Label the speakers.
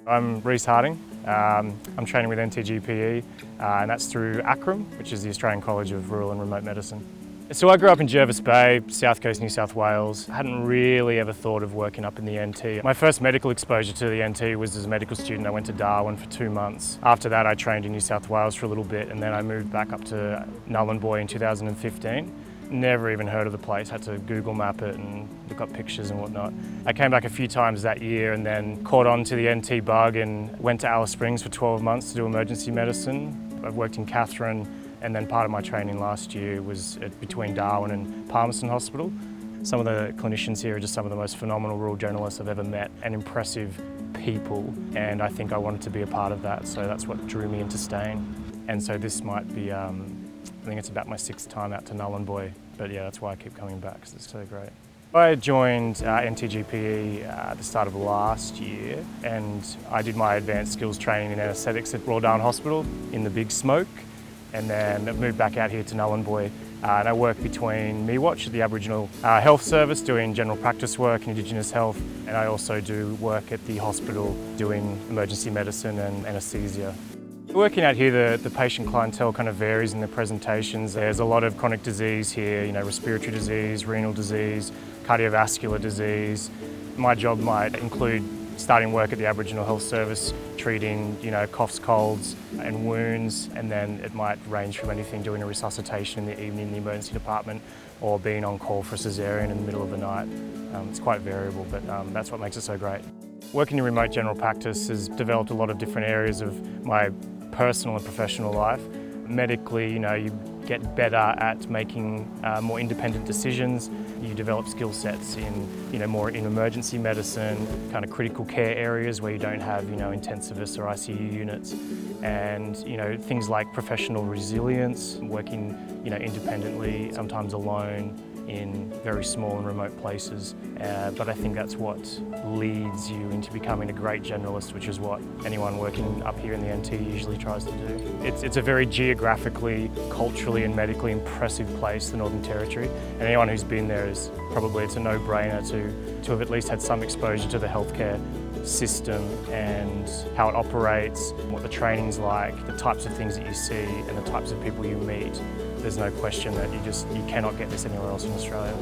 Speaker 1: I'm Rhys. I'm training with NTGPE and that's through ACRM, which is the Australian College of Rural and Remote Medicine. So I grew up in Jervis Bay, South Coast, New South Wales. I hadn't really ever thought of working up in the NT. My first medical exposure to the NT was as a medical student. I went to Darwin for 2 months. After that I trained in New South Wales for a little bit and then I moved back up to Nhulunbuy in 2015. Never even heard of the place, had to Google map it and look up pictures and whatnot. I came back a few times that year and then caught on to the NT bug and went to Alice Springs for 12 months to do emergency medicine. I've worked in Katherine and then part of my training last year was between Darwin and Palmerston Hospital. Some of the clinicians here are just some of the most phenomenal rural generalists I've ever met and impressive people, and I think I wanted to be a part of that, so that's what drew me into staying. And so this might be I think it's about my 6th time out to Nhulunbuy, but yeah, that's why I keep coming back because it's so great. I joined NTGPE at the start of last year and I did my advanced skills training in anaesthetics at Royal Darwin Hospital in the Big Smoke, and then I moved back out here to Nhulunbuy and I work between MeWatch at the Aboriginal Health Service doing general practice work in Indigenous health, and I also do work at the hospital doing emergency medicine and anaesthesia. Working out here, the patient clientele kind of varies in the presentations. There's a lot of chronic disease here, respiratory disease, renal disease, cardiovascular disease. My job might include starting work at the Aboriginal Health Service, treating, coughs, colds and wounds, and then it might range from anything doing a resuscitation in the evening in the emergency department or being on call for a cesarean in the middle of the night. It's quite variable, but that's what makes it so great. Working in remote general practice has developed a lot of different areas of my personal and professional life. Medically, you get better at making more independent decisions. You develop skill sets in, more in emergency medicine, kind of critical care areas where you don't have, intensivists or ICU units, and things like professional resilience, working, independently, sometimes alone, in very small and remote places, but I think that's what leads you into becoming a great generalist, which is what anyone working up here in the NT usually tries to do. It's a very geographically, culturally and medically impressive place, the Northern Territory, and anyone who's been there it's a no-brainer to have at least had some exposure to the healthcare system and how it operates, what the training's like, the types of things that you see and the types of people you meet. There's no question that you cannot get this anywhere else in Australia.